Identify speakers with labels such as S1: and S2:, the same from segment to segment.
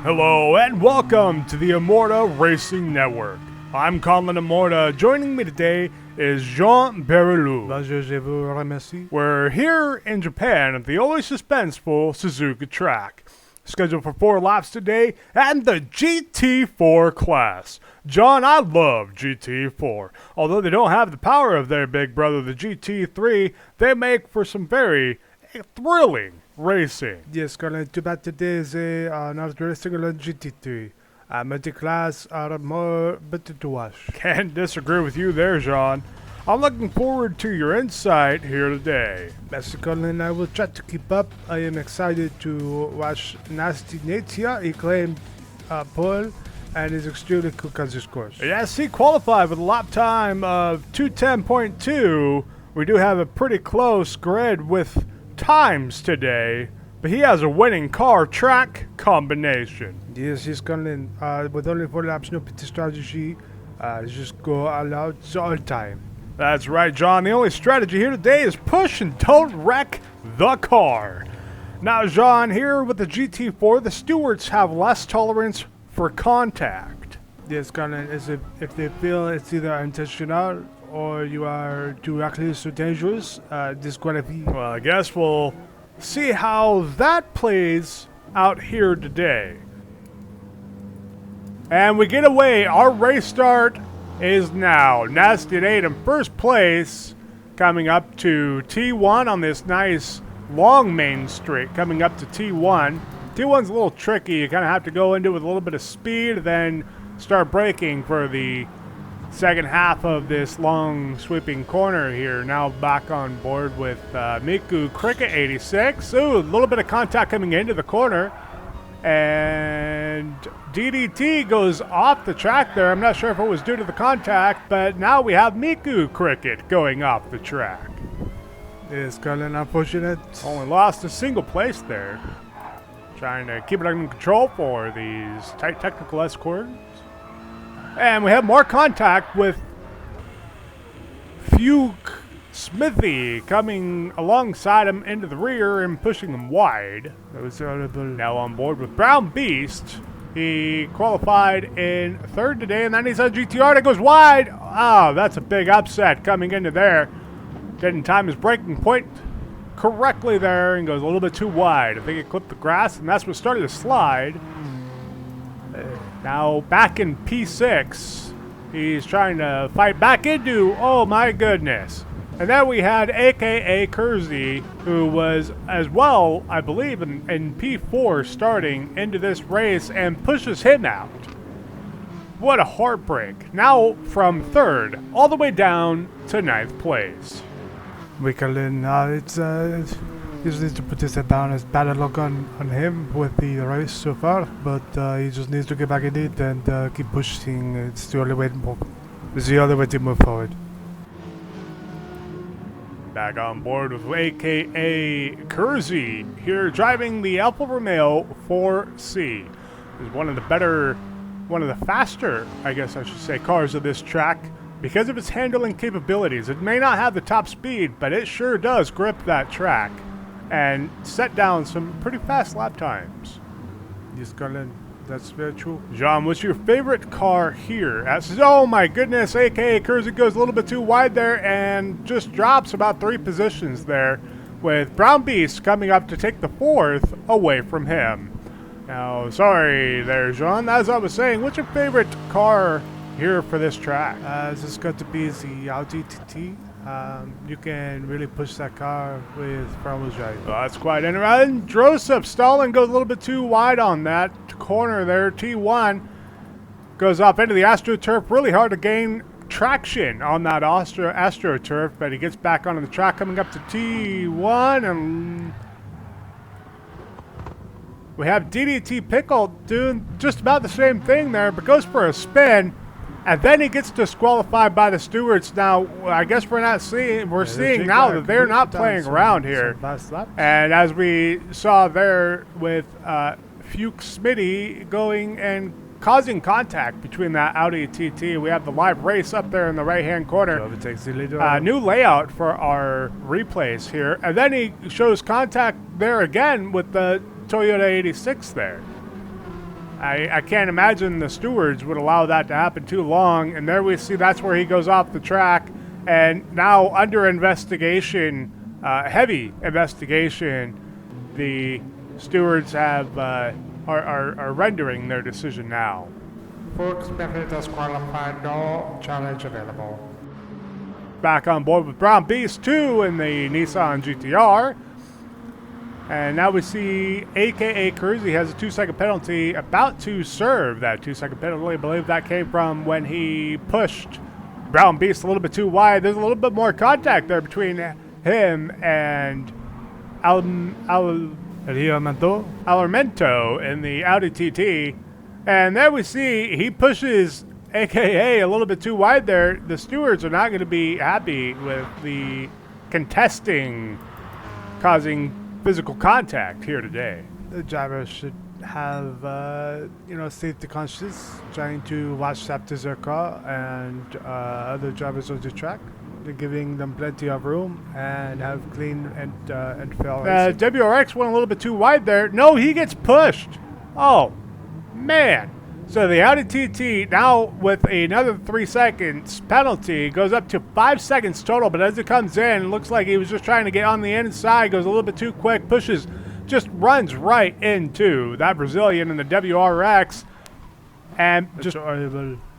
S1: Hello and welcome to the Immorta Racing Network. I'm Conlan Immorta. Joining me today is Jean Perilloux.
S2: Bonjour, je vous remercie.
S1: We're here in Japan at the always suspenseful Suzuka track. Scheduled for 4 laps today and the GT4 class. John, I love GT4. Although they don't have the power of their big brother, the GT3, they make for some very thrilling racing.
S2: Yes, Colin, too bad today is not racing on GT3. Multi-class are more better to watch.
S1: Can't disagree with you there, Jean. I'm looking forward to your insight here today.
S2: Mr. Colin, I will try to keep up. I am excited to watch Nasty Natia. He claimed pole and is extremely quick on this course.
S1: Yes, he qualified with a lap time of 2:10.2. We do have a pretty close grid with times today, but he has a winning car track combination.
S2: Yes, he's Colin. With only 4 laps, no pit strategy. Just go all out all time.
S1: That's right, John. The only strategy here today is push and don't wreck the car. Now, John, here with the GT4, the stewards have less tolerance for contact.
S2: Yes, Colin, if they feel it's either intentional or you are too reckless or dangerous, disqualify.
S1: Well, I guess we'll see how that plays out here today. And we get away. Our race start is now. Nasty 8 in first place, coming up to T1 on this nice long main straight, coming up to T1. T1's a little tricky. You kind of have to go into it with a little bit of speed, then start braking for the second half of this long sweeping corner here. Now back on board with Miku Cricket 86. Ooh, a little bit of contact coming into the corner. And DDT goes off the track there. I'm not sure if it was due to the contact, but now we have Miku Cricket going off the track.
S2: Yes, Colin, unfortunate.
S1: Only lost a single place there. Trying to keep it under control for these tight technical escorts. And we have more contact with Fuke Smithy coming alongside him into the rear and pushing him wide.
S2: That was horrible.
S1: Now on board with Brown Beast. He qualified in third today, and then he's on GTR that goes wide. Oh, that's a big upset coming into there. Didn't time his braking point correctly there and goes a little bit too wide. I think it clipped the grass, and that's what started to slide. Now back in P6, he's trying to fight back into, oh my goodness. And then we had AKA Kersey, who was as well, I believe, in P4 starting into this race and pushes him out. What a heartbreak. Now from third, all the way down to 9th place.
S2: We Colin, it's he just needs to put his head down. It's bad luck on him with the race so far, but he just needs to get back in it and keep pushing. It's the only way to move. It's the only way to move forward.
S1: Back on board with AKA Kersey here driving the Alfa Romeo 4C. It's one of the faster, I guess I should say, cars of this track because of its handling capabilities. It may not have the top speed, but it sure does grip that track and set down some pretty fast lap times.
S2: Yes, Colin, that's very true.
S1: John, what's your favorite car here? Oh my goodness, AKA Kersey goes a little bit too wide there and just drops about 3 positions there with Brown Beast coming up to take the 4th away from him. Now, sorry there, Jean. As I was saying, what's your favorite car here for this track?
S2: This is going to be the Audi TT. You can really push that car with front-wheel drive.
S1: Well, that's quite interesting. Joseph Stalin goes a little bit too wide on that corner there. T1 goes off into the AstroTurf. Really hard to gain traction on that AstroTurf, but he gets back onto the track coming up to T1. And we have DDT Pickle doing just about the same thing there, but goes for a spin. And then he gets disqualified by the stewards. Now, I guess we're seeing now that they're not playing around here. And as we saw there with Fuke Smitty going and causing contact between that Audi TT, we have the live race up there in the right-hand corner. New layout for our replays here. And then he shows contact there again with the Toyota 86 there. I can't imagine the stewards would allow that to happen too long. And there we see that's where he goes off the track. And now under investigation, heavy investigation, the stewards have are rendering their decision now.
S2: Full expected disqualified, no challenge available.
S1: Back on board with Brown Beast 2 in the Nissan GTR. And now we see AKA Cruzy has a 2-second penalty, about to serve that 2-second penalty. I believe that came from when he pushed Brown Beast a little bit too wide. There's a little bit more contact there between him and Alarmento in the Audi TT. And there we see he pushes AKA a little bit too wide there. The stewards are not going to be happy with the contesting causing physical contact here today.
S2: The driver should have, safety conscious, trying to watch after their car and other drivers on the track. They're giving them plenty of room and have clean and fair racing.
S1: WRX went a little bit too wide there. No, he gets pushed. Oh, man. So the Audi TT now with another 3 seconds penalty goes up to 5 seconds total. But as it comes in, it looks like he was just trying to get on the inside, goes a little bit too quick, pushes, just runs right into that Brazilian in the WRX and just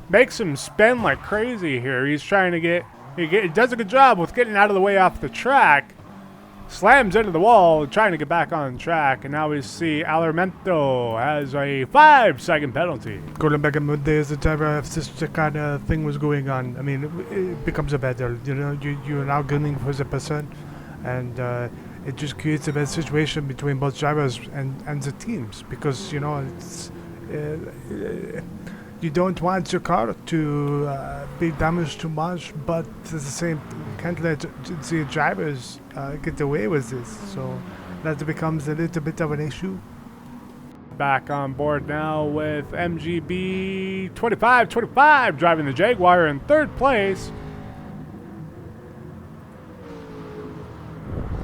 S1: makes him spin like crazy here. He's trying to he does a good job with getting out of the way off the track. Slams into the wall, trying to get back on track, and now we see Alarmento has a 5-second penalty.
S2: Going back in the days, the driver, if this kind of thing was going on, I mean, it becomes a battle. You know, you're now gunning for the person, and it just creates a bad situation between both drivers and the teams because it's. You don't want your car to be damaged too much, but at the same time, you can't let the drivers get away with this. So that becomes a little bit of an issue.
S1: Back on board now with MGB 2525 driving the Jaguar in 3rd place.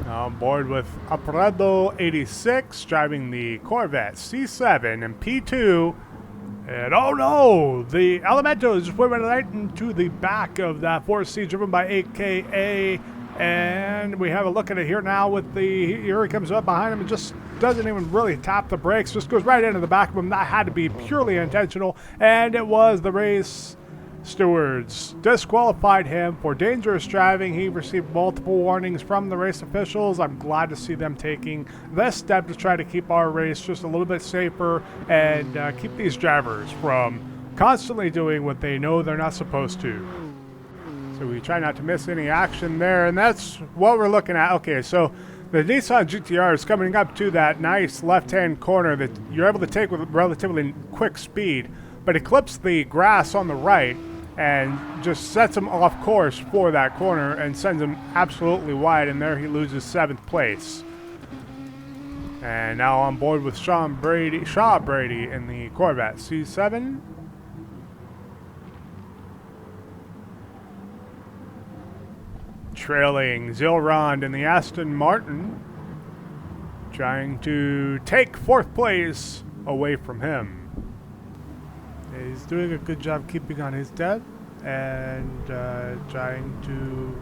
S1: On board with Aparado 86 driving the Corvette C7 and P2. And oh no, the Alamento is swimming right into the back of that 4C driven by AKA. And we have a look at it here now with here he comes up behind him and just doesn't even really tap the brakes, just goes right into the back of him. That had to be purely intentional. And it was the race stewards disqualified him for dangerous driving. He received multiple warnings from the race officials. I'm glad to see them taking this step to try to keep our race just a little bit safer and keep these drivers from constantly doing what they know they're not supposed to. So we try not to miss any action there, and that's what we're looking at. Okay, so the Nissan GTR is coming up to that nice left-hand corner that you're able to take with relatively quick speed, but it clips the grass on the right and just sets him off course for that corner and sends him absolutely wide, and there he loses 7th place. And now on board with Shaw Brady in the Corvette C7. Trailing Zilrond in the Aston Martin, trying to take 4th place away from him.
S2: He's doing a good job keeping on his depth and trying to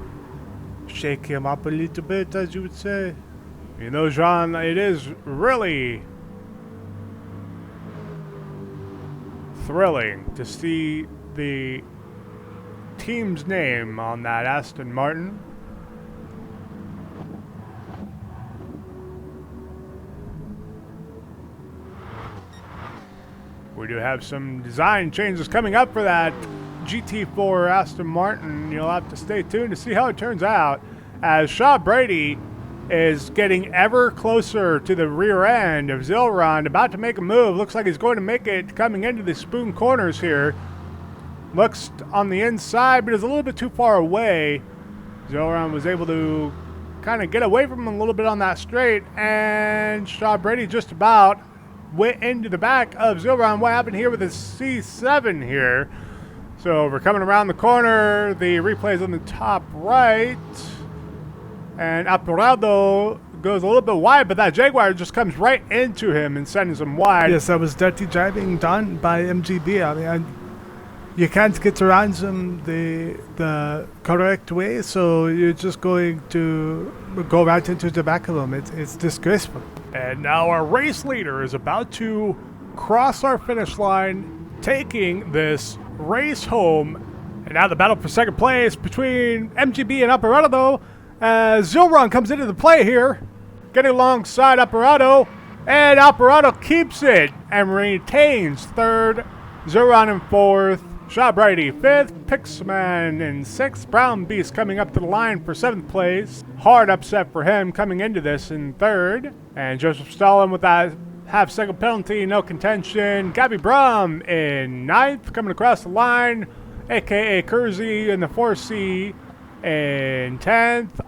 S2: shake him up a little bit, as you would say.
S1: You know, Jean, it is really thrilling to see the team's name on that Aston Martin. We do have some design changes coming up for that GT4 Aston Martin. You'll have to stay tuned to see how it turns out, as Shaw Brady is getting ever closer to the rear end of Zilrond, about to make a move. Looks like he's going to make it coming into the spoon corners here. Looks on the inside, but is a little bit too far away. Zilrond was able to kind of get away from him a little bit on that straight, and Shaw Brady just about went into the back of Zilrond. What happened here with the C7 here? So we're coming around the corner. The replay's on the top right. And Apurado goes a little bit wide, but that Jaguar just comes right into him and sends him wide.
S2: Yes, that was dirty driving done by MGB. I mean, you can't get around them the correct way, so you're just going to go right into the back of them. It's disgraceful.
S1: And now our race leader is about to cross our finish line, taking this race home. And now the battle for second place between MGB and Apurado, as Zilron comes into the play here, getting alongside Apurado, and Apurado keeps it and retains third, Zilron in fourth, Shabrady fifth, Pixman in sixth, Brown Beast coming up to the line for seventh place. Hard upset for him coming into this in third, and Joseph Stalin with that half-second penalty, no contention. Gabby Brum in ninth, coming across the line, a.k.a. Kersey in the 4C in 10th.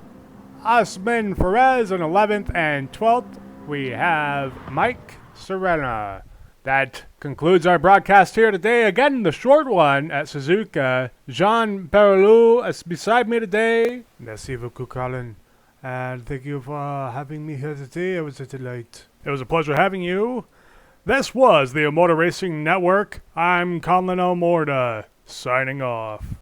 S1: Osman Perez in 11th and 12th. We have Mike Serena. That concludes our broadcast here today. Again, the short one at Suzuka. Jean Perilloux is beside me today.
S2: Merci beaucoup, Colin. And thank you for having me here today. It was a delight.
S1: It was a pleasure having you. This was the Motor Racing Network. I'm Conlan O'Morda, signing off.